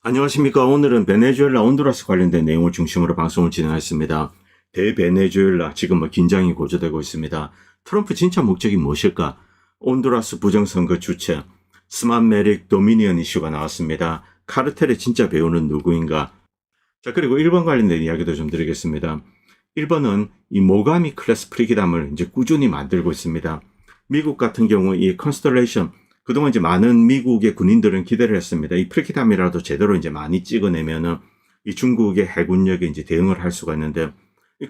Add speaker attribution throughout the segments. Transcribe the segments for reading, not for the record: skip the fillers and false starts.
Speaker 1: 안녕하십니까. 오늘은 베네수엘라, 온두라스 관련된 내용을 중심으로 방송을 진행하겠습니다. 대베네수엘라, 지금 긴장이 고조되고 있습니다. 트럼프 진짜 목적이 무엇일까? 온두라스 부정선거 주체, 스마메릭 도미니언 이슈가 나왔습니다. 카르텔의 진짜 배우는 누구인가? 자, 그리고 일본 관련된 이야기도 좀 드리겠습니다. 일본은 이 모가미 클래스 프리기담을 이제 꾸준히 만들고 있습니다. 미국 같은 경우 이 컨스텔레이션, 그동안 이제 많은 미국의 군인들은 기대를 했습니다. 이 프리기담이라도 제대로 이제 많이 찍어내면은 이 중국의 해군력에 이제 대응을 할 수가 있는데,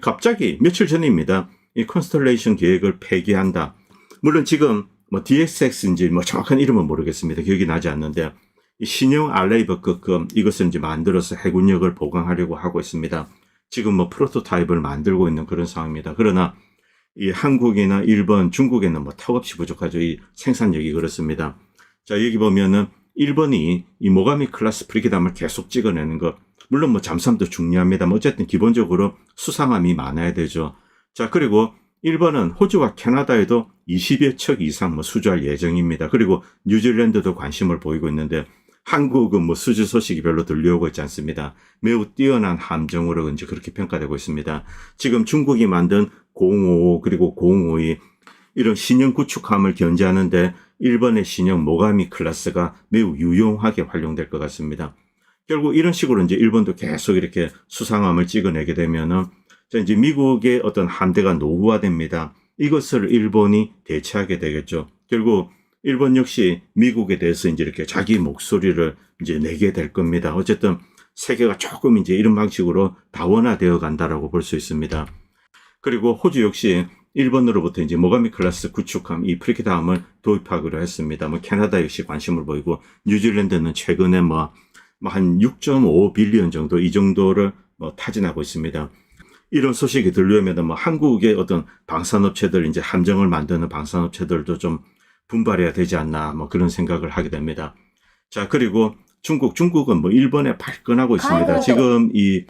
Speaker 1: 갑자기 며칠 전입니다. 이 컨스텔레이션 계획을 폐기한다. 물론 지금 뭐 DSX인지 뭐 정확한 이름은 모르겠습니다. 기억이 나지 않는데, 이 신형 알레이버급 이것을 이제 만들어서 해군력을 보강하려고 하고 있습니다. 지금 뭐 프로토타입을 만들고 있는 그런 상황입니다. 그러나 이 한국이나 일본, 중국에는 뭐 턱없이 부족하죠. 이 생산력이 그렇습니다. 자, 여기 보면은 일본이 이 모가미 클래스 프리기담을 계속 찍어내는 것. 물론 뭐 잠수함도 중요합니다만 어쨌든 기본적으로 수상함이 많아야 되죠. 자, 그리고 일본은 호주와 캐나다에도 20여 척 이상 뭐 수주할 예정입니다. 그리고 뉴질랜드도 관심을 보이고 있는데, 한국은 뭐 수주 소식이 별로 들려오고 있지 않습니다. 매우 뛰어난 함정으로 이제 그렇게 평가되고 있습니다. 지금 중국이 만든 055 그리고 052 이런 신형 구축함을 견제하는데 일본의 신형 모가미 클래스가 매우 유용하게 활용될 것 같습니다. 결국 이런 식으로 이제 일본도 계속 이렇게 수상함을 찍어내게 되면은 이제 미국의 어떤 함대가 노후화됩니다. 이것을 일본이 대체하게 되겠죠. 결국 일본 역시 미국에 대해서 이제 이렇게 자기 목소리를 이제 내게 될 겁니다. 어쨌든 세계가 조금 이제 이런 방식으로 다원화되어 간다라고 볼 수 있습니다. 그리고 호주 역시 일본으로부터 이제 모가미 클래스 구축함 이 프리기담을 도입하기로 했습니다. 뭐 캐나다 역시 관심을 보이고, 뉴질랜드는 최근에 한 6.5 빌리언 정도 이 정도를 타진하고 있습니다. 이런 소식이 들려오면 한국의 어떤 방산업체들, 이제 함정을 만드는 방산업체들도 좀 분발해야 되지 않나 그런 생각을 하게 됩니다. 자, 그리고 중국은 일본에 발끈하고 있습니다. 지금 이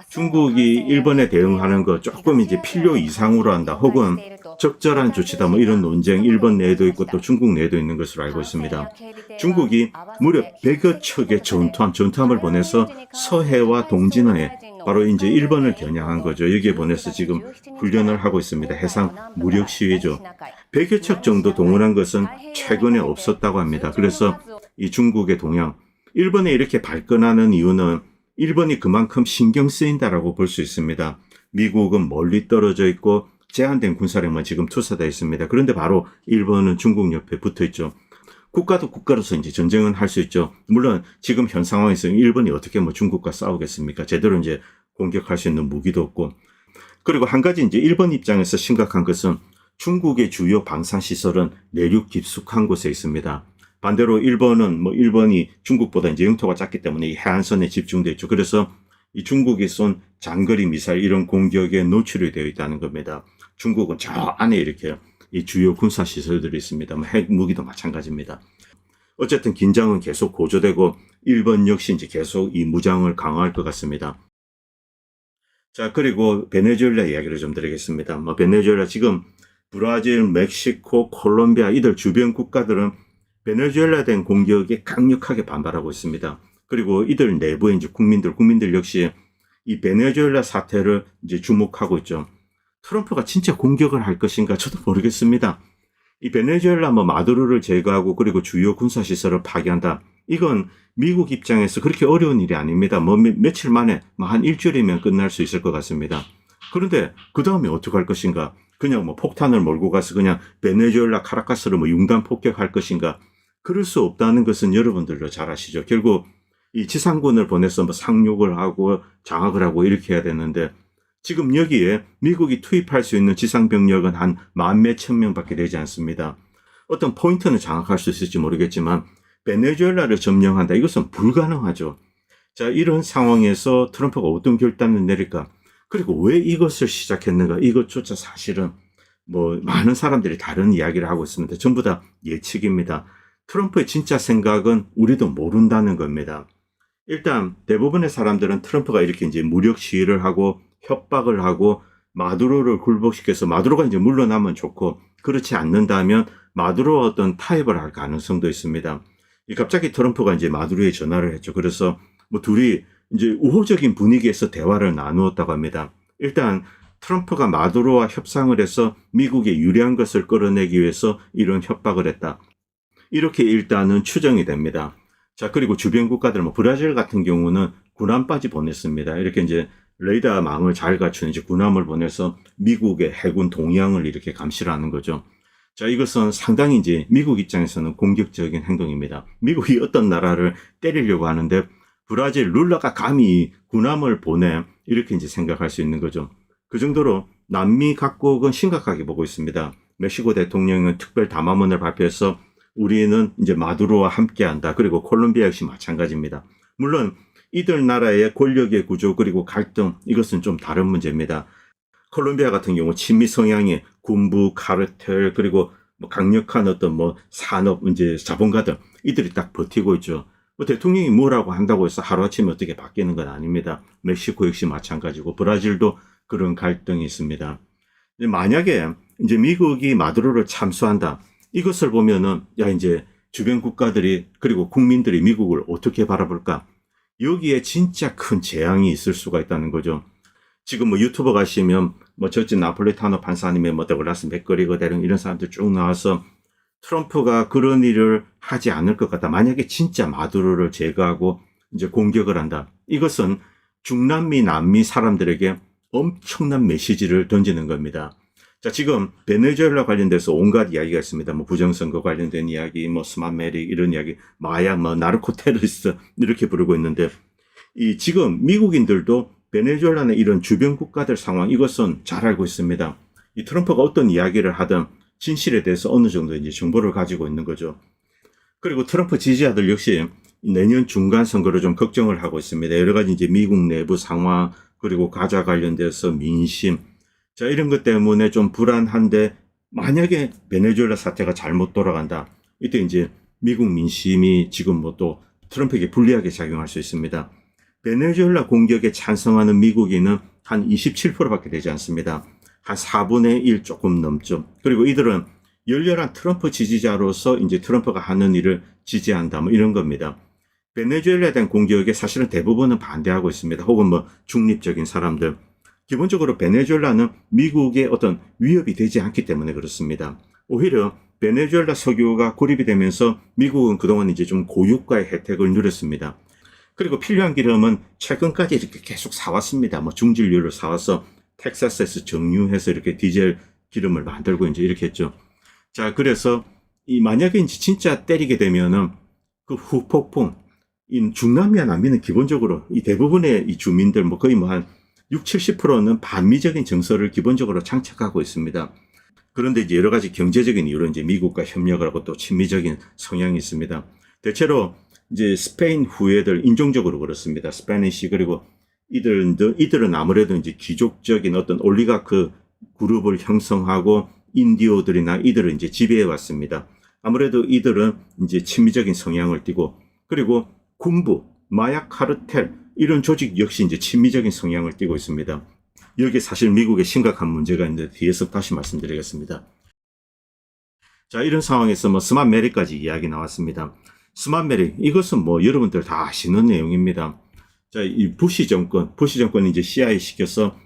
Speaker 1: 중국이 일본에 대응하는 거 조금 이제 필요 이상으로 한다, 혹은 적절한 조치다, 이런 논쟁 일본 내에도 있고 또 중국 내에도 있는 것으로 알고 있습니다. 중국이 무려 100여 척의 전투함을 보내서 서해와 동진해에 바로 이제 일본을 겨냥한 거죠. 여기에 보내서 지금 훈련을 하고 있습니다. 해상 무력 시위죠. 100여 척 정도 동원한 것은 최근에 없었다고 합니다. 그래서 이 중국의 동향, 일본에 이렇게 발끈하는 이유는 일본이 그만큼 신경 쓰인다라고 볼 수 있습니다. 미국은 멀리 떨어져 있고 제한된 군사력만 지금 투사되어 있습니다. 그런데 바로 일본은 중국 옆에 붙어 있죠. 국가도 국가로서 이제 전쟁은 할 수 있죠. 물론 지금 현 상황에서 일본이 어떻게 중국과 싸우겠습니까? 제대로 이제 공격할 수 있는 무기도 없고. 그리고 한 가지 이제 일본 입장에서 심각한 것은 중국의 주요 방산 시설은 내륙 깊숙한 곳에 있습니다. 반대로 일본은 일본이 중국보다 이제 영토가 작기 때문에 이 해안선에 집중되어 있죠. 그래서 이 중국이 쏜 장거리 미사일 이런 공격에 노출이 되어 있다는 겁니다. 중국은 저 안에 이렇게 이 주요 군사 시설들이 있습니다. 핵 무기도 마찬가지입니다. 어쨌든 긴장은 계속 고조되고 일본 역시 이제 계속 이 무장을 강화할 것 같습니다. 자, 그리고 베네수엘라 이야기를 좀 드리겠습니다. 베네수엘라 지금 브라질, 멕시코, 콜롬비아 이들 주변 국가들은 베네수엘라에 대한 공격에 강력하게 반발하고 있습니다. 그리고 이들 내부의 이제 국민들 역시 이 베네수엘라 사태를 이제 주목하고 있죠. 트럼프가 진짜 공격을 할 것인가 저도 모르겠습니다. 이 베네수엘라 마두로를 제거하고 그리고 주요 군사시설을 파괴한다. 이건 미국 입장에서 그렇게 어려운 일이 아닙니다. 며칠 만에 한 일주일이면 끝날 수 있을 것 같습니다. 그런데 그 다음에 어떻게 할 것인가? 그냥 폭탄을 몰고 가서 그냥 베네수엘라 카라카스를 융단 폭격할 것인가? 그럴 수 없다는 것은 여러분들도 잘 아시죠. 결국 이 지상군을 보내서 상륙을 하고 장악을 하고 이렇게 해야 되는데, 지금 여기에 미국이 투입할 수 있는 지상병력은 한 10,000몇 명밖에 되지 않습니다. 어떤 포인트는 장악할 수 있을지 모르겠지만 베네수엘라를 점령한다, 이것은 불가능하죠. 자, 이런 상황에서 트럼프가 어떤 결단을 내릴까? 그리고 왜 이것을 시작했는가? 이것조차 사실은 많은 사람들이 다른 이야기를 하고 있습니다. 전부 다 예측입니다. 트럼프의 진짜 생각은 우리도 모른다는 겁니다. 일단 대부분의 사람들은 트럼프가 이렇게 이제 무력 시위를 하고 협박을 하고 마두로를 굴복시켜서 마두로가 이제 물러나면 좋고, 그렇지 않는다면 마두로와 어떤 타협을 할 가능성도 있습니다. 갑자기 트럼프가 이제 마두로에 전화를 했죠. 그래서 뭐 둘이 이제 우호적인 분위기에서 대화를 나누었다고 합니다. 일단 트럼프가 마두로와 협상을 해서 미국에 유리한 것을 끌어내기 위해서 이런 협박을 했다. 이렇게 일단은 추정이 됩니다. 자, 그리고 주변 국가들, 뭐 브라질 같은 경우는 군함까지 보냈습니다. 이렇게 이제 레이더망을 잘 갖춘 이제 군함을 보내서 미국의 해군 동향을 이렇게 감시를 하는 거죠. 자, 이것은 상당히 이제 미국 입장에서는 공격적인 행동입니다. 미국이 어떤 나라를 때리려고 하는데 브라질 룰라가 감히 군함을 보내, 이렇게 이제 생각할 수 있는 거죠. 그 정도로 남미 각국은 심각하게 보고 있습니다. 멕시코 대통령은 특별 담화문을 발표해서 우리는 이제 마두로와 함께한다. 그리고 콜롬비아 역시 마찬가지입니다. 물론 이들 나라의 권력의 구조 그리고 갈등, 이것은 좀 다른 문제입니다. 콜롬비아 같은 경우 친미 성향의 군부, 카르텔, 그리고 뭐 강력한 어떤 뭐 산업, 이제 자본가들, 이들이 딱 버티고 있죠. 뭐 대통령이 뭐라고 한다고 해서 하루아침에 어떻게 바뀌는 건 아닙니다. 멕시코 역시 마찬가지고 브라질도 그런 갈등이 있습니다. 만약에 이제 미국이 마두로를 참수한다. 이것을 보면은 야 이제 주변 국가들이 그리고 국민들이 미국을 어떻게 바라볼까? 여기에 진짜 큰 재앙이 있을 수가 있다는 거죠. 지금 뭐 유튜버 가시면 뭐 저진 나폴리타노 판사님의 뭐 더글라스 맥거리거 대령 이런 사람들 쭉 나와서 트럼프가 그런 일을 하지 않을 것 같다. 만약에 진짜 마두로를 제거하고 이제 공격을 한다. 이것은 중남미, 남미 사람들에게 엄청난 메시지를 던지는 겁니다. 자, 지금 베네수엘라 관련돼서 온갖 이야기가 있습니다. 뭐 부정선거 관련된 이야기, 뭐 스마메릭 이런 이야기, 마약, 뭐 나르코 테러리스트 이렇게 부르고 있는데 이 지금 미국인들도 베네수엘라나 이런 주변 국가들 상황 이것은 잘 알고 있습니다. 이 트럼프가 어떤 이야기를 하든 진실에 대해서 어느 정도 이제 정보를 가지고 있는 거죠. 그리고 트럼프 지지자들 역시 내년 중간 선거를 좀 걱정을 하고 있습니다. 여러 가지 이제 미국 내부 상황 그리고 가자 관련돼서 민심, 자 이런 것 때문에 좀 불안한데 만약에 베네수엘라 사태가 잘못 돌아간다. 이때 이제 미국 민심이 지금 뭐 또 트럼프에게 불리하게 작용할 수 있습니다. 베네수엘라 공격에 찬성하는 미국인은 한 27%밖에 되지 않습니다. 한 4분의 1 조금 넘죠. 그리고 이들은 열렬한 트럼프 지지자로서 이제 트럼프가 하는 일을 지지한다. 뭐 이런 겁니다. 베네수엘라에 대한 공격에 사실은 대부분은 반대하고 있습니다. 혹은 뭐 중립적인 사람들. 기본적으로 베네수엘라는 미국의 어떤 위협이 되지 않기 때문에 그렇습니다. 오히려 베네수엘라 석유가 고립이 되면서 미국은 그동안 이제 좀 고유가의 혜택을 누렸습니다. 그리고 필요한 기름은 최근까지 이렇게 계속 사왔습니다. 뭐 중진류를 사와서 텍사스에서 정유해서 이렇게 디젤 기름을 만들고 이제 이렇게 했죠. 자, 그래서 이 만약에 이제 진짜 때리게 되면은 그 후폭풍, 이 중남미와 남미는 기본적으로 이 대부분의 이 주민들 뭐 거의 뭐 한 60, 70%는 반미적인 정서를 기본적으로 장착하고 있습니다. 그런데 이제 여러 가지 경제적인 이유로 이제 미국과 협력을 하고 또 친미적인 성향이 있습니다. 대체로 이제 스페인 후예들 인종적으로 그렇습니다. 스페니시 그리고 이들은 아무래도 이제 귀족적인 어떤 올리가크 그룹을 형성하고 인디오들이나 이들을 이제 지배해 왔습니다. 아무래도 이들은 이제 친미적인 성향을 띠고 그리고 군부, 마약 카르텔 이런 조직 역시 이제 친미적인 성향을 띠고 있습니다. 여기에 사실 미국에 심각한 문제가 있는데 뒤에서 다시 말씀드리겠습니다. 자, 이런 상황에서 뭐 스마메릭까지 이야기 나왔습니다. 스마메릭 이것은 뭐 여러분들 다 아시는 내용입니다. 자, 이 부시 정권이 이제 CIA 시켜서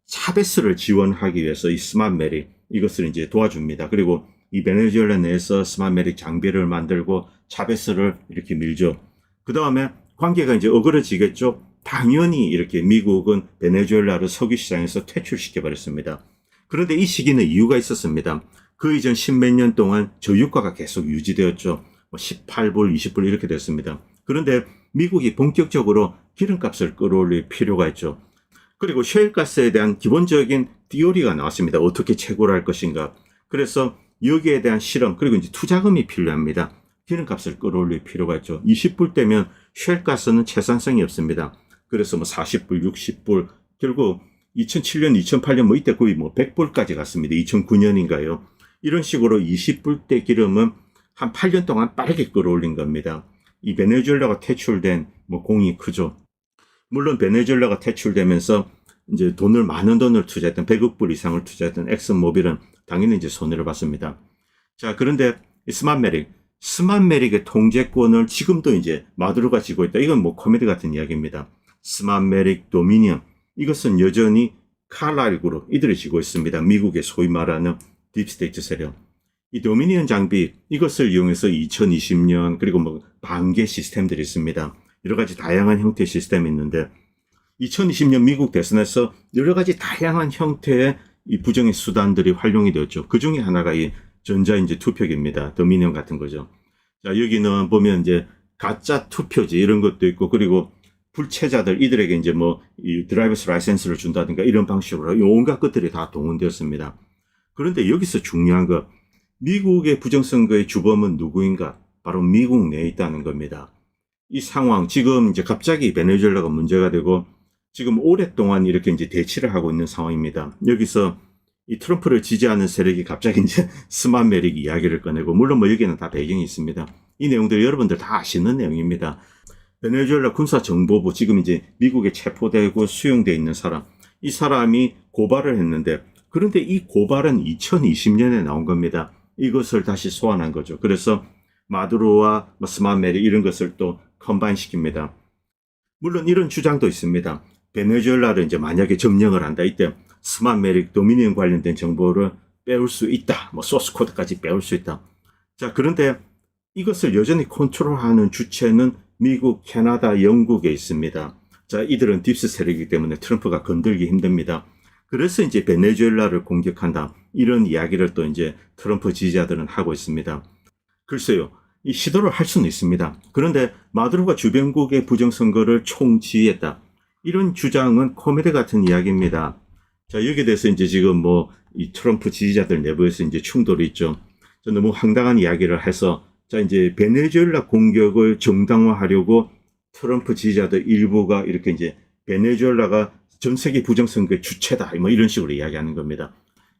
Speaker 1: 차베스를 지원하기 위해서 이 스마메릭 이것을 이제 도와줍니다. 그리고 이 베네수엘라 내에서 스마메릭 장비를 만들고 차베스를 이렇게 밀죠. 그 다음에 관계가 이제 어그러지겠죠. 당연히 이렇게 미국은 베네수엘라를 석유 시장에서 퇴출시켜 버렸습니다. 그런데 이 시기는 이유가 있었습니다. 그 이전 십몇 년 동안 저유가가 계속 유지되었죠. 18불, 20불 이렇게 됐습니다. 그런데 미국이 본격적으로 기름값을 끌어올릴 필요가 있죠. 그리고 셰일가스에 대한 기본적인 디오리가 나왔습니다. 어떻게 채굴 할 것인가. 그래서 여기에 대한 실험 그리고 이제 투자금이 필요합니다. 기름값을 끌어올릴 필요가 있죠. 20불 되면 셰일가스는 채산성이 없습니다. 그래서 뭐 40불, 60불 결국 2007년, 2008년 뭐 이때 거의 뭐 100불까지 갔습니다. 2009년인가요. 이런 식으로 20불대 기름은 한 8년 동안 빠르게 끌어올린 겁니다. 이 베네수엘라가 퇴출된 뭐 공이 크죠. 물론 베네수엘라가 퇴출되면서 이제 많은 돈을 투자했던 100억 불 이상을 투자했던 엑슨모빌은 당연히 이제 손해를 봤습니다. 자, 그런데 스마메릭 스만메릭의 통제권을 지금도 이제 마두로가 쥐고 있다. 이건 뭐 코미디 같은 이야기입니다. 스만메릭 도미니언. 이것은 여전히 칼라일 그룹 이들이 쥐고 있습니다. 미국의 소위 말하는 딥스테이트 세력. 이 도미니언 장비 이것을 이용해서 2020년 그리고 뭐 반개 시스템들이 있습니다. 여러 가지 다양한 형태의 시스템이 있는데 2020년 미국 대선에서 여러 가지 다양한 형태의 이 부정의 수단들이 활용이 되었죠. 그 중에 하나가 이 전자인지 투표기입니다. 도미니언 같은 거죠. 자, 여기는 보면 이제 가짜 투표지 이런 것도 있고 그리고 불체자들 이들에게 이제 뭐 이 드라이버스 라이센스를 준다든가 이런 방식으로 온갖 것들이 다 동원되었습니다. 그런데 여기서 중요한 거 미국의 부정선거의 주범은 누구인가? 바로 미국 내에 있다는 겁니다. 이 상황 지금 이제 갑자기 베네수엘라가 문제가 되고 지금 오랫동안 이렇게 이제 대치를 하고 있는 상황입니다. 여기서 이 트럼프를 지지하는 세력이 갑자기 이제 스만메릭 이야기를 꺼내고 물론 뭐 여기는 다 배경이 있습니다. 이 내용들 여러분들 다 아시는 내용입니다. 베네수엘라 군사정보부 지금 이제 미국에 체포되고 수용되어 있는 사람 이 사람이 고발을 했는데 그런데 이 고발은 2020년에 나온 겁니다. 이것을 다시 소환한 거죠. 그래서 마두로와 스만메릭 이런 것을 또 컴바인 시킵니다. 물론 이런 주장도 있습니다. 베네수엘라를 이제 만약에 점령을 한다. 이때 스만메릭 도미니언 관련된 정보를 빼올 수 있다. 뭐 소스 코드까지 빼올 수 있다. 자, 그런데 이것을 여전히 컨트롤하는 주체는 미국, 캐나다, 영국에 있습니다. 자, 이들은 딥스 세력이기 때문에 트럼프가 건들기 힘듭니다. 그래서 이제 베네수엘라를 공격한다. 이런 이야기를 또 이제 트럼프 지지자들은 하고 있습니다. 글쎄요. 이 시도를 할 수는 있습니다. 그런데 마두로가 주변국의 부정선거를 총지휘했다. 이런 주장은 코미디 같은 이야기입니다. 자, 여기에 대해서 이제 지금 뭐 이 트럼프 지지자들 내부에서 이제 충돌이 있죠. 너무 황당한 이야기를 해서 자, 이제 베네수엘라 공격을 정당화하려고 트럼프 지지자들 일부가 이렇게 이제 베네수엘라가 전 세계 부정선거의 주체다. 뭐 이런 식으로 이야기하는 겁니다.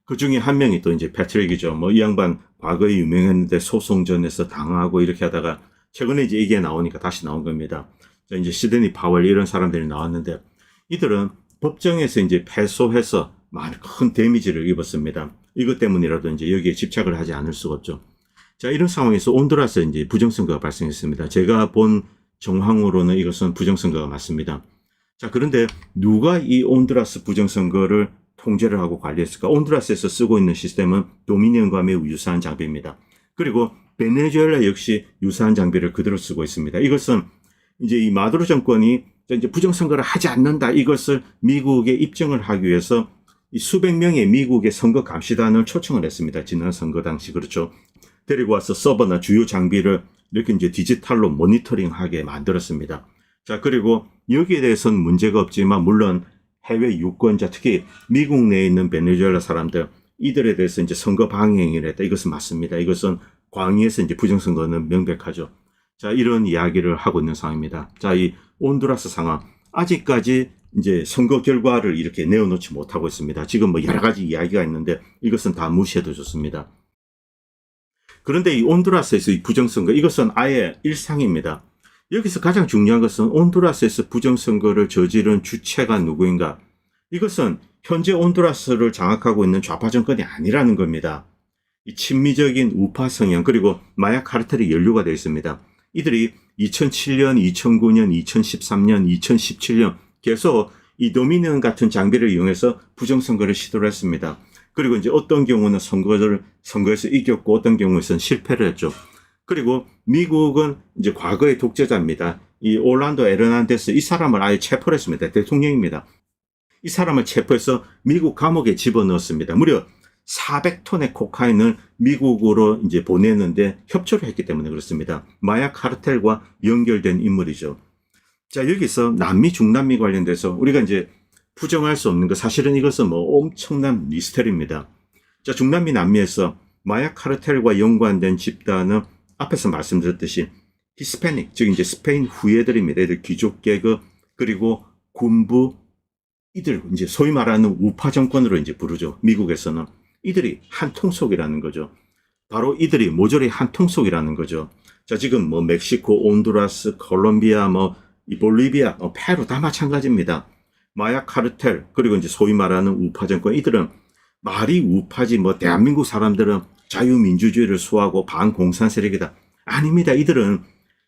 Speaker 1: 그 중에 한 명이 또 이제 패트릭이죠. 뭐 이 양반 과거에 유명했는데 소송전에서 당하고 이렇게 하다가 최근에 이제 이게 나오니까 다시 나온 겁니다. 자, 이제 시드니 파월 이런 사람들이 나왔는데 이들은 법정에서 이제 패소해서 많은 큰 데미지를 입었습니다. 이것 때문이라도 이제 여기에 집착을 하지 않을 수가 없죠. 자, 이런 상황에서 온두라스에 이제 부정선거가 발생했습니다. 제가 본 정황으로는 이것은 부정선거가 맞습니다. 자, 그런데 누가 이 온두라스 부정선거를 통제를 하고 관리했을까? 온두라스에서 쓰고 있는 시스템은 도미니언과 매우 유사한 장비입니다. 그리고 베네수엘라 역시 유사한 장비를 그대로 쓰고 있습니다. 이것은 이제 이 마두로 정권이 이제 부정선거를 하지 않는다. 이것을 미국에 입증을 하기 위해서 이 수백 명의 미국의 선거 감시단을 초청을 했습니다. 지난 선거 당시 그렇죠. 데리고 와서 서버나 주요 장비를 이렇게 이제 디지털로 모니터링하게 만들었습니다. 자, 그리고 여기에 대해서는 문제가 없지만 물론 해외 유권자 특히 미국 내에 있는 베네수엘라 사람들 이들에 대해서 이제 선거 방해 행위를 했다. 이것은 맞습니다. 이것은 광의에서 이제 부정선거는 명백하죠. 자, 이런 이야기를 하고 있는 상황입니다. 자, 이 온두라스 상황 아직까지 이제 선거 결과를 이렇게 내어놓지 못하고 있습니다. 지금 뭐 여러 가지 이야기가 있는데 이것은 다 무시해도 좋습니다. 그런데 이 온두라스에서 이 부정선거 이것은 아예 일상입니다. 여기서 가장 중요한 것은 온두라스에서 부정선거를 저지른 주체가 누구인가? 이것은 현재 온두라스를 장악하고 있는 좌파 정권이 아니라는 겁니다. 이 친미적인 우파 성향 그리고 마약 카르텔이 연루가 되어 있습니다. 이들이 2007년, 2009년, 2013년, 2017년 계속 이 도미니언 같은 장비를 이용해서 부정선거를 시도를 했습니다. 그리고 이제 어떤 경우는 선거에서 이겼고 어떤 경우에서는 실패를 했죠. 그리고 미국은 이제 과거의 독재자입니다. 이 올란도 에르난데스 이 사람을 아예 체포를 했습니다. 대통령입니다. 이 사람을 체포해서 미국 감옥에 집어넣었습니다. 무려 400톤의 코카인을 미국으로 이제 보내는데 협조를 했기 때문에 그렇습니다. 마약 카르텔과 연결된 인물이죠. 자, 여기서 남미, 중남미 관련돼서 우리가 이제 부정할 수 없는 거 사실은 이것은 뭐 엄청난 미스터리입니다. 자, 중남미, 남미에서 마약 카르텔과 연관된 집단은 앞에서 말씀드렸듯이 히스패닉, 즉 이제 스페인 후예들입니다. 이들 귀족 계급 그리고 군부 이들 이제 소위 말하는 우파 정권으로 이제 부르죠. 미국에서는 이들이 한 통속이라는 거죠. 바로 이들이 모조리 한 통속이라는 거죠. 자, 지금 뭐 멕시코, 온두라스, 콜롬비아, 뭐 이 볼리비아, 페루 다 마찬가지입니다. 마약 카르텔 그리고 이제 소위 말하는 우파 정권 이들은 말이 우파지 뭐 대한민국 사람들은 자유민주주의를 수호하고 반공산 세력이다. 아닙니다. 이들은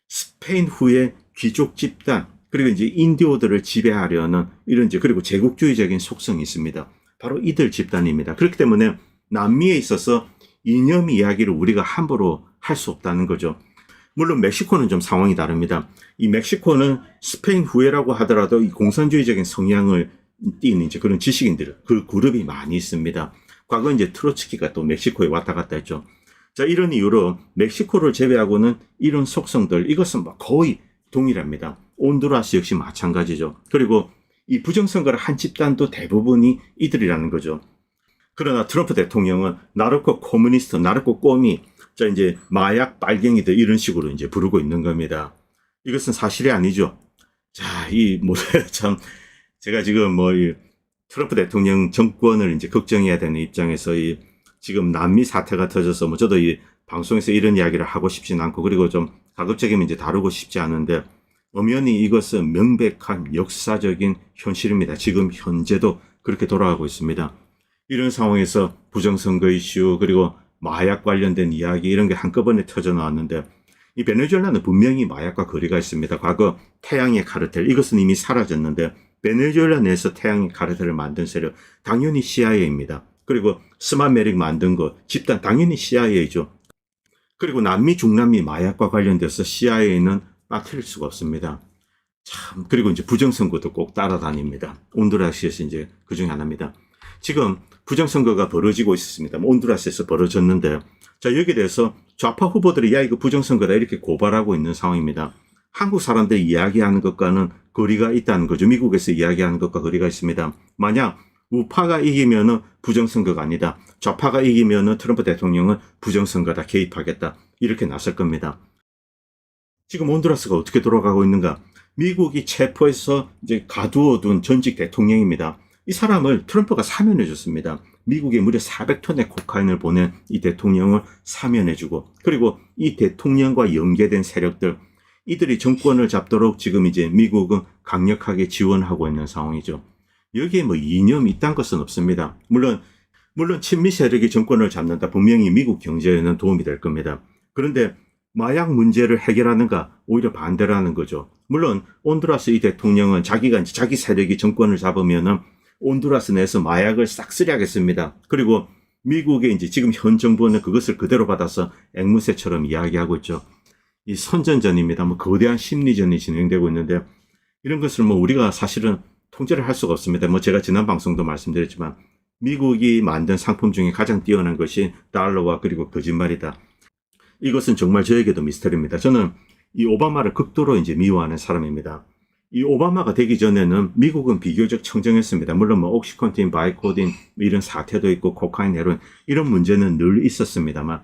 Speaker 1: 스페인 후에 귀족 집단, 그리고 이제 인디오들을 지배하려는 이런 이제 그리고 제국주의적인 속성이 있습니다. 바로 이들 집단입니다. 그렇기 때문에 남미에 있어서 이념 이야기를 우리가 함부로 할 수 없다는 거죠. 물론 멕시코는 좀 상황이 다릅니다. 이 멕시코는 스페인 후예라고 하더라도 이 공산주의적인 성향을 띠는 이제 그런 지식인들, 그 그룹이 많이 있습니다. 과거 이제 트로츠키가 또 멕시코에 왔다 갔다 했죠. 자, 이런 이유로 멕시코를 제외하고는 이런 속성들, 이것은 뭐 거의 동일합니다. 온두라스 역시 마찬가지죠. 그리고 이 부정선거를 한 집단도 대부분이 이들이라는 거죠. 그러나 트럼프 대통령은 나르코 코뮤니스트, 나르코 꼬미, 자, 이제 마약 빨갱이들 이런 식으로 이제 부르고 있는 겁니다. 이것은 사실이 아니죠. 자, 참, 제가 지금 이 트럼프 대통령 정권을 이제 걱정해야 되는 입장에서 지금 남미 사태가 터져서 저도 이 방송에서 이런 이야기를 하고 싶진 않고 그리고 좀 가급적이면 이제 다루고 싶지 않은데 엄연히 이것은 명백한 역사적인 현실입니다. 지금 현재도 그렇게 돌아가고 있습니다. 이런 상황에서 부정선거 이슈 그리고 마약 관련된 이야기 이런 게 한꺼번에 터져 나왔는데 이 베네수엘라는 분명히 마약과 거리가 있습니다. 과거 태양의 카르텔 이것은 이미 사라졌는데 베네수엘라 내에서 태양의 카르텔을 만든 세력 당연히 CIA입니다. 그리고 스마메릭 만든 거 집단 당연히 CIA죠. 그리고 남미 중남미 마약과 관련돼서 CIA는 빠뜨릴 수가 없습니다. 참 그리고 이제 부정선거도 꼭 따라다닙니다. 온두라스에서 이제 그 중에 하나입니다. 지금 부정선거가 벌어지고 있습니다. 온두라스에서 벌어졌는데 자 여기에 대해서 좌파 후보들이 야 이거 부정선거다 이렇게 고발하고 있는 상황입니다. 한국 사람들이 이야기하는 것과는 거리가 있다는 거죠. 미국에서 이야기하는 것과 거리가 있습니다. 만약 우파가 이기면은 부정선거가 아니다. 좌파가 이기면은 트럼프 대통령은 부정선거다. 개입하겠다. 이렇게 나설 겁니다. 지금 온두라스가 어떻게 돌아가고 있는가? 미국이 체포해서 이제 가두어둔 전직 대통령입니다. 이 사람을 트럼프가 사면해 줬습니다. 미국에 무려 400톤의 코카인을 보낸 이 대통령을 사면해 주고 그리고 이 대통령과 연계된 세력들 이들이 정권을 잡도록 지금 이제 미국은 강력하게 지원하고 있는 상황이죠. 여기에 이념 이딴 것은 없습니다. 물론 친미 세력이 정권을 잡는다. 분명히 미국 경제에는 도움이 될 겁니다. 그런데 마약 문제를 해결하는가? 오히려 반대라는 거죠. 물론 온두라스 이 대통령은 자기가 이제 자기 세력이 정권을 잡으면은 온두라스 내에서 마약을 싹쓸이하겠습니다. 그리고 미국의 이제 지금 현 정부는 그것을 그대로 받아서 앵무새처럼 이야기하고 있죠. 이 선전전입니다. 거대한 심리전이 진행되고 있는데 이런 것을 우리가 사실은 통제를 할 수가 없습니다. 제가 지난 방송도 말씀드렸지만 미국이 만든 상품 중에 가장 뛰어난 것이 달러와 그리고 거짓말이다. 이것은 정말 저에게도 미스터리입니다. 저는 이 오바마를 극도로 이제 미워하는 사람입니다. 이 오바마가 되기 전에는 미국은 비교적 청정했습니다. 물론 옥시콘틴, 바이코딘 이런 사태도 있고 코카인, 헤로인 이런 문제는 늘 있었습니다만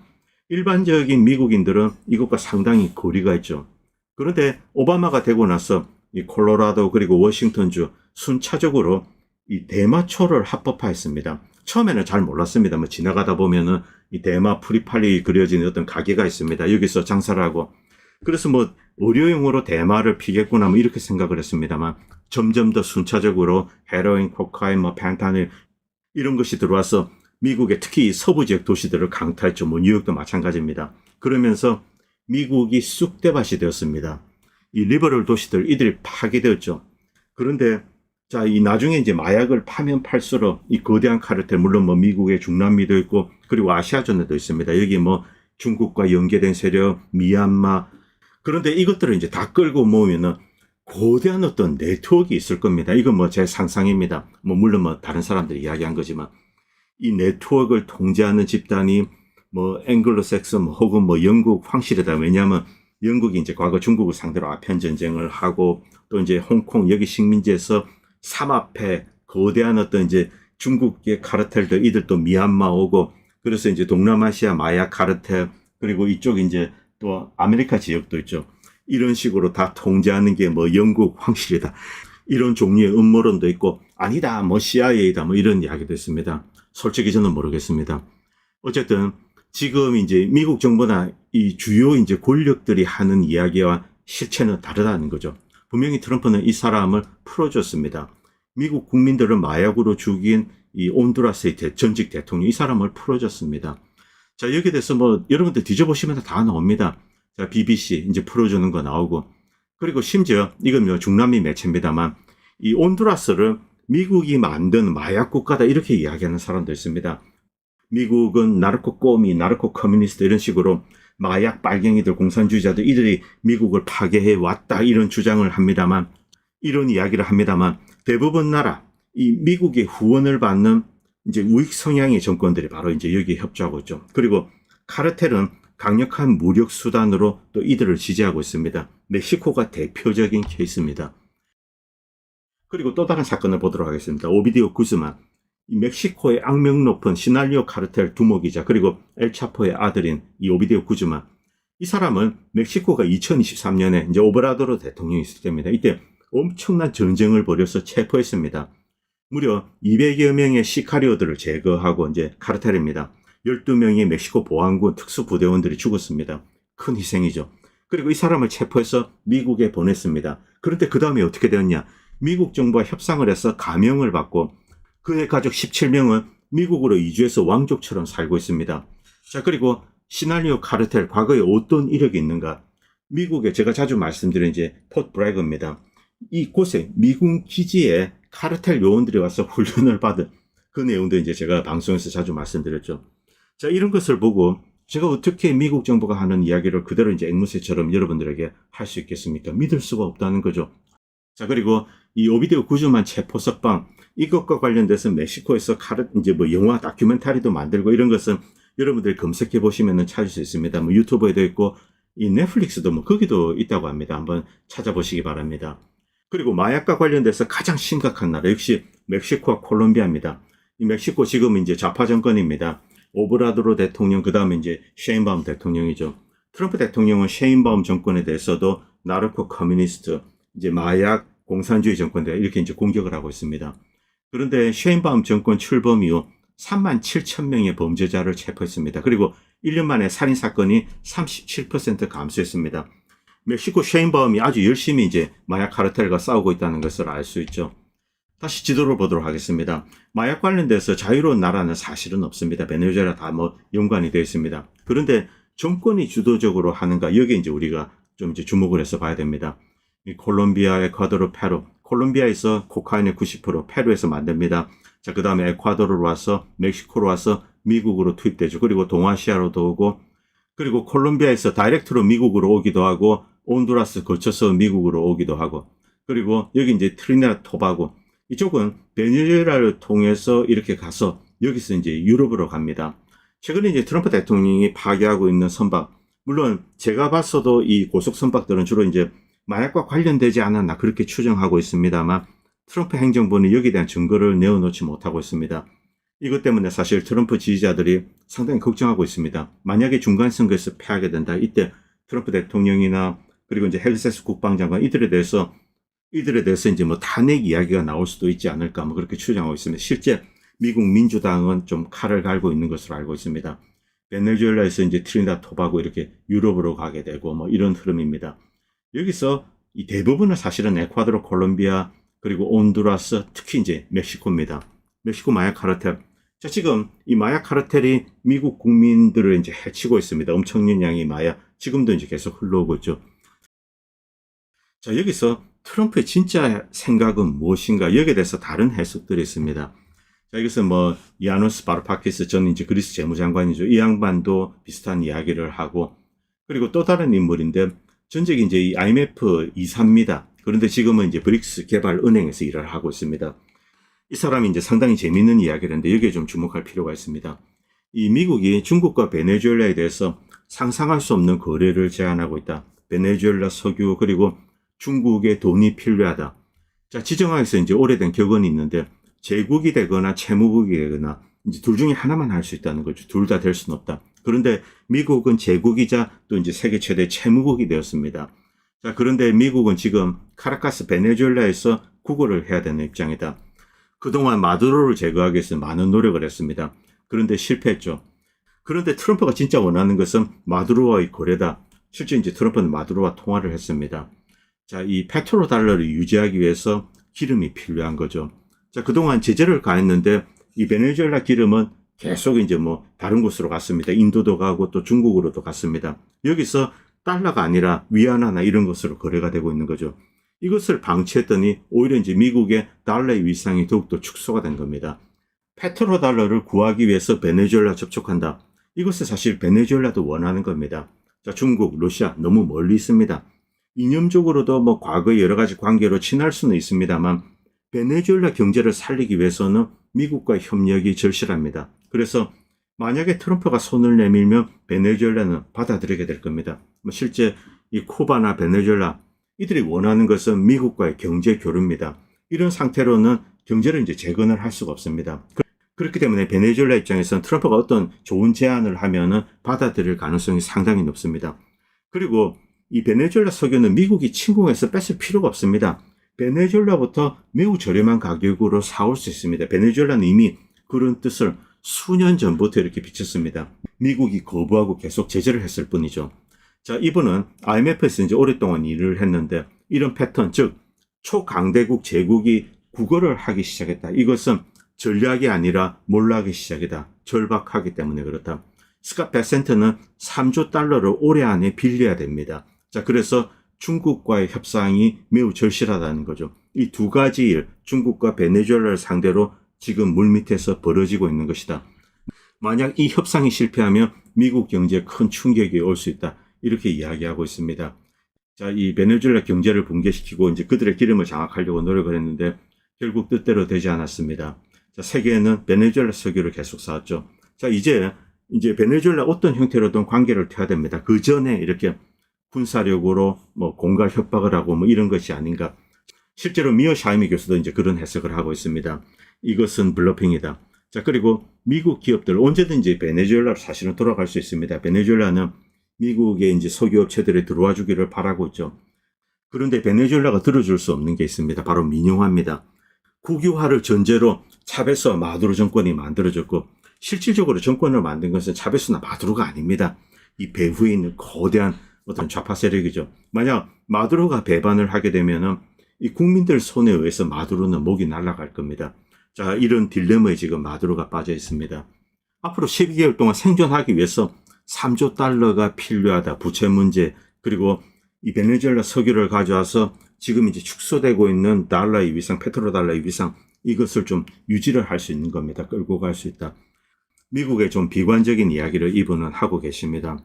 Speaker 1: 일반적인 미국인들은 이것과 상당히 거리가 있죠. 그런데 오바마가 되고 나서 이 콜로라도 그리고 워싱턴주 순차적으로 이 대마초를 합법화했습니다. 처음에는 잘 몰랐습니다. 지나가다 보면은 이 대마 프리팔이 그려진 어떤 가게가 있습니다. 여기서 장사를 하고 그래서 의료용으로 대마를 피겠구나 이렇게 생각을 했습니다만 점점 더 순차적으로 헤로인, 코카인, 펜타닐 이런 것이 들어와서 미국의 특히 서부 지역 도시들을 강타했죠. 뉴욕도 마찬가지입니다. 그러면서 미국이 쑥대밭이 되었습니다. 이 리버럴 도시들 이들이 파괴되었죠. 그런데 자, 이 나중에 이제 마약을 파면 팔수록 이 거대한 카르텔 물론 미국의 중남미도 있고 그리고 아시아전에도 있습니다. 여기 중국과 연계된 세력, 미얀마 그런데 이것들을 이제 다 끌고 모으면은 거대한 어떤 네트워크가 있을 겁니다. 이건 제 상상입니다. 물론 다른 사람들이 이야기한 거지만 이 네트워크를 통제하는 집단이 앵글로색슨 혹은 영국 황실이다. 왜냐하면 영국이 이제 과거 중국을 상대로 아편 전쟁을 하고 또 이제 홍콩 여기 식민지에서 삼합해 거대한 어떤 이제 중국의 카르텔들 이들도 미얀마 오고 그래서 이제 동남아시아 마약 카르텔 그리고 이쪽 이제 또 아메리카 지역도 있죠. 이런 식으로 다 통제하는 게 영국 황실이다. 이런 종류의 음모론도 있고 아니다 CIA다 이런 이야기도 있습니다. 솔직히 저는 모르겠습니다. 어쨌든 지금 이제 미국 정부나 이 주요 이제 권력들이 하는 이야기와 실체는 다르다는 거죠. 분명히 트럼프는 이 사람을 풀어줬습니다. 미국 국민들을 마약으로 죽인 이 온두라스의 전직 대통령 이 사람을 풀어줬습니다. 자 여기에 대해서 여러분들 뒤져보시면 다 나옵니다. 자, BBC 이제 풀어주는 거 나오고, 그리고 심지어 이건 뭐 중남미 매체입니다만 이 온두라스를 미국이 만든 마약 국가다 이렇게 이야기하는 사람도 있습니다. 미국은 나르코 꼬미, 나르코 커뮤니스트 이런 식으로 마약 빨갱이들, 공산주의자들 이들이 미국을 파괴해 왔다 이런 주장을 합니다만, 이런 이야기를 합니다만 대부분 나라 이 미국의 후원을 받는 이제 우익 성향의 정권들이 바로 이제 여기에 협조하고 있죠. 그리고 카르텔은 강력한 무력 수단으로 또 이들을 지지하고 있습니다. 멕시코가 대표적인 케이스입니다. 그리고 또 다른 사건을 보도록 하겠습니다. 오비디오 구스만, 이 멕시코의 악명 높은 시날리오 카르텔 두목이자 그리고 엘차포의 아들인 이 오비디오 구즈만, 이 사람은 멕시코가 2023년에 이제 오브라도르 대통령이 있을 때입니다. 이때 엄청난 전쟁을 벌여서 체포했습니다. 무려 200여 명의 시카리오들을 제거하고 이제 카르텔입니다. 12명의 멕시코 보안군 특수부대원들이 죽었습니다. 큰 희생이죠. 그리고 이 사람을 체포해서 미국에 보냈습니다. 그런데 그 다음에 어떻게 되었냐? 미국 정부와 협상을 해서 감형을 받고 그의 가족 17명은 미국으로 이주해서 왕족처럼 살고 있습니다. 자, 그리고 시날리오 카르텔 과거에 어떤 이력이 있는가? 미국에 제가 자주 말씀드린 이제 포트 브래그입니다. 이곳에 미군 기지에 카르텔 요원들이 와서 훈련을 받은 그 내용도 이제 제가 방송에서 자주 말씀드렸죠. 자, 이런 것을 보고 제가 어떻게 미국 정부가 하는 이야기를 그대로 이제 앵무새처럼 여러분들에게 할 수 있겠습니까? 믿을 수가 없다는 거죠. 자, 그리고 이 오비디오 구즈만 체포 석방, 이것과 관련돼서 멕시코에서 이제 뭐 영화 다큐멘터리도 만들고 이런 것은 여러분들이 검색해 보시면 찾을 수 있습니다. 뭐 유튜브에도 있고 이 넷플릭스도 뭐 거기도 있다고 합니다. 한번 찾아보시기 바랍니다. 그리고 마약과 관련돼서 가장 심각한 나라 역시 멕시코와 콜롬비아입니다. 이 멕시코 지금 이제 좌파 정권입니다. 오브라도르 대통령, 그 다음에 이제 셰인바움 대통령이죠. 트럼프 대통령은 셰인바움 정권에 대해서도 나르코 커뮤니스트, 이제 마약 공산주의 정권에 이렇게 이제 공격을 하고 있습니다. 그런데 셰인바움 정권 출범 이후 37,000명의 범죄자를 체포했습니다. 그리고 1년 만에 살인사건이 37% 감소했습니다. 멕시코 셰인바움이 아주 열심히 이제 마약 카르텔과 싸우고 있다는 것을 알 수 있죠. 다시 지도를 보도록 하겠습니다. 마약 관련돼서 자유로운 나라는 사실은 없습니다. 베네수엘라 다 뭐 연관이 되어 있습니다. 그런데 정권이 주도적으로 하는가, 여기에 이제 우리가 좀 이제 주목을 해서 봐야 됩니다. 이 콜롬비아, 에콰도르, 페루. 콜롬비아에서 코카인의 90%, 페루에서 만듭니다. 자, 그 다음에 에콰도르로 와서 멕시코로 와서 미국으로 투입되죠. 그리고 동아시아로도 오고, 그리고 콜롬비아에서 다이렉트로 미국으로 오기도 하고, 온두라스 거쳐서 미국으로 오기도 하고, 그리고 여기 이제 트리니다드 토바고, 이쪽은 베네수엘라를 통해서 이렇게 가서 여기서 이제 유럽으로 갑니다. 최근에 이제 트럼프 대통령이 파괴하고 있는 선박, 물론 제가 봤어도 이 고속 선박들은 주로 이제 마약과 관련되지 않았나 그렇게 추정하고 있습니다만, 트럼프 행정부는 여기에 대한 증거를 내어놓지 못하고 있습니다. 이것 때문에 사실 트럼프 지지자들이 상당히 걱정하고 있습니다. 만약에 중간선거에서 패하게 된다, 이때 트럼프 대통령이나 그리고 이제 헬세스 국방장관 이들에 대해서 이제 뭐 탄핵 이야기가 나올 수도 있지 않을까 뭐 그렇게 추정하고 있습니다. 실제 미국 민주당은 좀 칼을 갈고 있는 것으로 알고 있습니다. 베네수엘라에서 이제 트리니다드 토바고 이렇게 유럽으로 가게 되고 뭐 이런 흐름입니다. 여기서 이 대부분은 사실은 에콰도르, 콜롬비아, 그리고 온두라스, 특히 이제 멕시코입니다. 멕시코 마약 카르텔. 자, 지금 이 마약 카르텔이 미국 국민들을 이제 해치고 있습니다. 엄청난 양의 마약 지금도 이제 계속 흘러오고 있죠. 자, 여기서 트럼프의 진짜 생각은 무엇인가? 여기에 대해서 다른 해석들이 있습니다. 자, 여기서 뭐 야누스 바르파키스 전 이제 그리스 재무장관이죠. 이 양반도 비슷한 이야기를 하고, 그리고 또 다른 인물인데 전적이 이제 이 IMF 이사입니다. 그런데 지금은 이제 브릭스 개발은행에서 일을 하고 있습니다. 이 사람이 이제 상당히 재미있는 이야기를 했는데 여기에 좀 주목할 필요가 있습니다. 이 미국이 중국과 베네수엘라에 대해서 상상할 수 없는 거래를 제한하고 있다. 베네수엘라 석유 그리고 중국의 돈이 필요하다. 자, 지정학에서 이제 오래된 격언이 있는데 제국이 되거나 채무국이 되거나 이제 둘 중에 하나만 할 수 있다는 거죠. 둘 다 될 수는 없다. 그런데 미국은 제국이자 또 이제 세계 최대 채무국이 되었습니다. 자, 그런데 미국은 지금 카라카스 베네수엘라에서 구걸을 해야 되는 입장이다. 그동안 마두로를 제거하기 위해서 많은 노력을 했습니다. 그런데 실패했죠. 그런데 트럼프가 진짜 원하는 것은 마두로와의 거래다. 실제 이제 트럼프는 마두로와 통화를 했습니다. 자, 이 페트로 달러를 유지하기 위해서 기름이 필요한 거죠. 자, 그동안 제재를 가했는데 이 베네수엘라 기름은 계속 이제 뭐 다른 곳으로 갔습니다. 인도도 가고 또 중국으로도 갔습니다. 여기서 달러가 아니라 위안화나 이런 것으로 거래가 되고 있는 거죠. 이것을 방치했더니 오히려 이제 미국의 달러의 위상이 더욱더 축소가 된 겁니다. 페트로달러를 구하기 위해서 베네수엘라 접촉한다. 이것은 사실 베네수엘라도 원하는 겁니다. 자, 중국, 러시아 너무 멀리 있습니다. 이념적으로도 뭐 과거의 여러 가지 관계로 친할 수는 있습니다만 베네수엘라 경제를 살리기 위해서는 미국과의 협력이 절실합니다. 그래서 만약에 트럼프가 손을 내밀면 베네수엘라는 받아들이게 될 겁니다. 실제 이 쿠바나 베네수엘라 이들이 원하는 것은 미국과의 경제 교류입니다. 이런 상태로는 경제를 이제 재건을 할 수가 없습니다. 그렇기 때문에 베네수엘라 입장에서는 트럼프가 어떤 좋은 제안을 하면은 받아들일 가능성이 상당히 높습니다. 그리고 이 베네수엘라 석유는 미국이 침공해서 뺏을 필요가 없습니다. 베네수엘라부터 매우 저렴한 가격으로 사올 수 있습니다. 베네수엘라는 이미 그런 뜻을 수년 전부터 이렇게 비쳤습니다. 미국이 거부하고 계속 제재를 했을 뿐이죠. 자, 이분은 IMF에서 이제 오랫동안 일을 했는데 이런 패턴, 즉 초강대국 제국이 국어를 하기 시작했다. 이것은 전략이 아니라 몰락의 시작이다. 절박하기 때문에 그렇다. 스캇 베센트는 3조 달러를 올해 안에 빌려야 됩니다. 자, 그래서 중국과의 협상이 매우 절실하다는 거죠. 이 두 가지 일, 중국과 베네수엘라를 상대로 지금 물밑에서 벌어지고 있는 것이다. 만약 이 협상이 실패하면 미국 경제에 큰 충격이 올 수 있다. 이렇게 이야기하고 있습니다. 자, 이 베네수엘라 경제를 붕괴시키고 이제 그들의 기름을 장악하려고 노력을 했는데 결국 뜻대로 되지 않았습니다. 자, 세계는 베네수엘라 석유를 계속 사왔죠. 자, 이제 베네수엘라 어떤 형태로든 관계를 펴야 됩니다. 그 전에 이렇게 군사력으로 뭐 공갈 협박을 하고 뭐 이런 것이 아닌가. 실제로 미어 샤이미 교수도 이제 그런 해석을 하고 있습니다. 이것은 블러핑이다. 자, 그리고 미국 기업들 언제든지 베네수엘라로 사실은 돌아갈 수 있습니다. 베네수엘라는 미국의 이제 석유 업체들이 들어와 주기를 바라고 있죠. 그런데 베네수엘라가 들어줄 수 없는 게 있습니다. 바로 민영화입니다. 국유화를 전제로 차베스와 마두로 정권이 만들어졌고 실질적으로 정권을 만든 것은 차베스나 마두로가 아닙니다. 이 배후에 있는 거대한 어떤 좌파 세력이죠. 만약 마두로가 배반을 하게 되면은 이 국민들 손에 의해서 마두로는 목이 날아갈 겁니다. 자, 이런 딜레마에 지금 마두로가 빠져 있습니다. 앞으로 12개월 동안 생존하기 위해서 3조 달러가 필요하다. 부채 문제, 그리고 이 베네수엘라 석유를 가져와서 지금 이제 축소되고 있는 달러의 위상, 페트로달러의 위상, 이것을 좀 유지를 할 수 있는 겁니다. 끌고 갈 수 있다. 미국의 좀 비관적인 이야기를 이분은 하고 계십니다.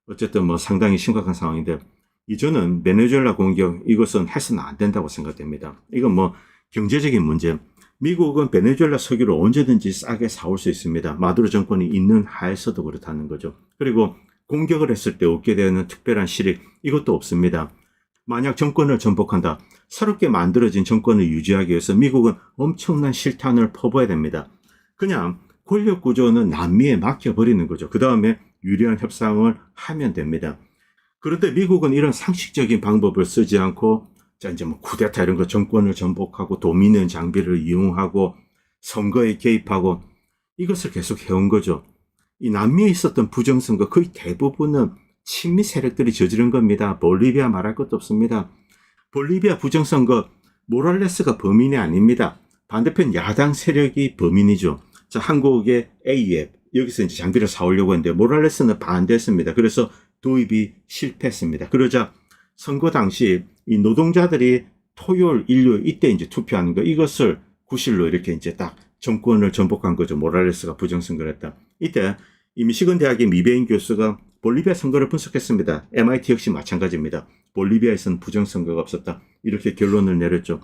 Speaker 1: 어쨌든 뭐 상당히 심각한 상황인데, 저는 베네수엘라 공격, 이것은 해서는 안 된다고 생각됩니다. 이건 뭐 경제적인 문제. 미국은 베네수엘라 석유를 언제든지 싸게 사올 수 있습니다. 마두로 정권이 있는 하에서도 그렇다는 거죠. 그리고 공격을 했을 때 얻게 되는 특별한 실익, 이것도 없습니다. 만약 정권을 전복한다. 새롭게 만들어진 정권을 유지하기 위해서 미국은 엄청난 실탄을 퍼부어야 됩니다. 그냥 권력 구조는 남미에 맡겨버리는 거죠. 그 다음에 유리한 협상을 하면 됩니다. 그런데 미국은 이런 상식적인 방법을 쓰지 않고 자, 이제 뭐 쿠데타 이런 거 정권을 전복하고 도미니언 장비를 이용하고 선거에 개입하고 이것을 계속 해온 거죠. 이 남미에 있었던 부정선거 거의 대부분은 친미 세력들이 저지른 겁니다. 볼리비아 말할 것도 없습니다. 볼리비아 부정선거 모랄레스가 범인이 아닙니다. 반대편 야당 세력이 범인이죠. 자, 한국의 AF 여기서 이제 장비를 사오려고 했는데 모랄레스는 반대했습니다. 그래서 도입이 실패했습니다. 그러자 선거 당시 이 노동자들이 토요일, 일요일 이때 이제 투표하는 거 이것을 구실로 이렇게 이제 딱 정권을 전복한 거죠. 모랄레스가 부정선거를 했다. 이때 이 미시건 대학의 미베인 교수가 볼리비아 선거를 분석했습니다. MIT 역시 마찬가지입니다. 볼리비아에서는 부정선거가 없었다. 이렇게 결론을 내렸죠.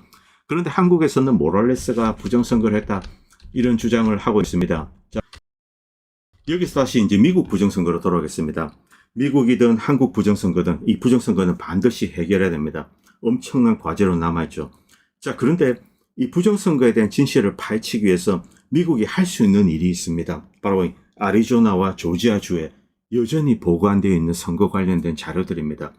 Speaker 1: 그런데 한국에서는 모랄레스가 부정선거를 했다. 이런 주장을 하고 있습니다. 자, 여기서 다시 이제 미국 부정선거로 돌아오겠습니다. 미국이든 한국 부정선거든 이 부정선거는 반드시 해결해야 됩니다. 엄청난 과제로 남아있죠. 자, 그런데 이 부정선거에 대한 진실을 파헤치기 위해서 미국이 할 수 있는 일이 있습니다. 바로 아리조나와 조지아주에 여전히 보관되어 있는 선거 관련된 자료들입니다.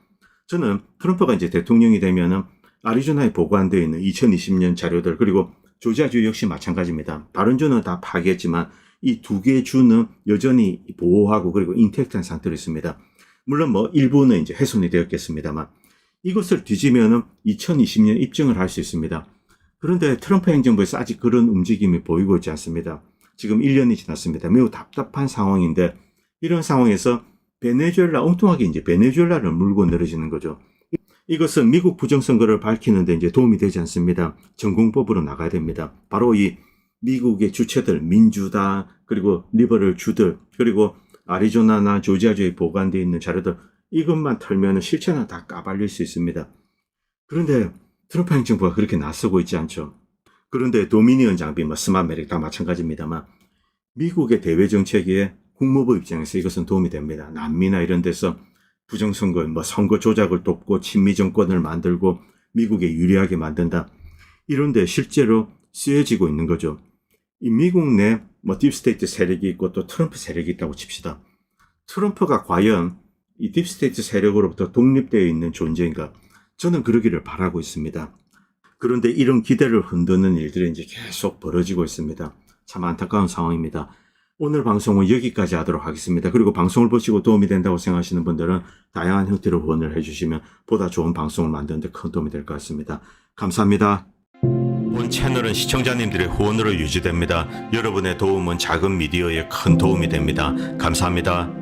Speaker 1: 저는 트럼프가 이제 대통령이 되면은 아리조나에 보관되어 있는 2020년 자료들 그리고 조지아주 역시 마찬가지입니다. 다른 주는 다 파괴했지만 이 두 개 주는 여전히 보호하고 그리고 인택트한 상태로 있습니다. 물론 뭐 일부는 이제 훼손이 되었겠습니다만 이것을 뒤지면은 2020년 입증을 할 수 있습니다. 그런데 트럼프 행정부에서 아직 그런 움직임이 보이고 있지 않습니다. 지금 1년이 지났습니다. 매우 답답한 상황인데 이런 상황에서 베네수엘라 엉뚱하게 이제 베네수엘라를 물고 늘어지는 거죠. 이것은 미국 부정선거를 밝히는데 이제 도움이 되지 않습니다. 전공법으로 나가야 됩니다. 바로 이 미국의 주체들, 민주당, 그리고 리버럴 주들, 그리고 아리조나나 조지아주에 보관되어 있는 자료들, 이것만 털면 실체는 다 까발릴 수 있습니다. 그런데 트럼프 행정부가 그렇게 나서고 있지 않죠. 그런데 도미니언 장비, 스마트 메릭 다 마찬가지입니다만 미국의 대외 정책에 국무부 입장에서 이것은 도움이 됩니다. 남미나 이런 데서 부정선거, 선거 조작을 돕고 친미 정권을 만들고 미국에 유리하게 만든다. 이런데 실제로 쓰여지고 있는 거죠. 이 미국 내 딥스테이트 세력이 있고 또 트럼프 세력이 있다고 칩시다. 트럼프가 과연 이 딥스테이트 세력으로부터 독립되어 있는 존재인가? 저는 그러기를 바라고 있습니다. 그런데 이런 기대를 흔드는 일들이 이제 계속 벌어지고 있습니다. 참 안타까운 상황입니다. 오늘 방송은 여기까지 하도록 하겠습니다. 그리고 방송을 보시고 도움이 된다고 생각하시는 분들은 다양한 형태로 후원을 해주시면 보다 좋은 방송을 만드는 데 큰 도움이 될 것 같습니다. 감사합니다. 본 채널은 시청자님들의 후원으로 유지됩니다. 여러분의 도움은 작은 미디어에 큰 도움이 됩니다. 감사합니다.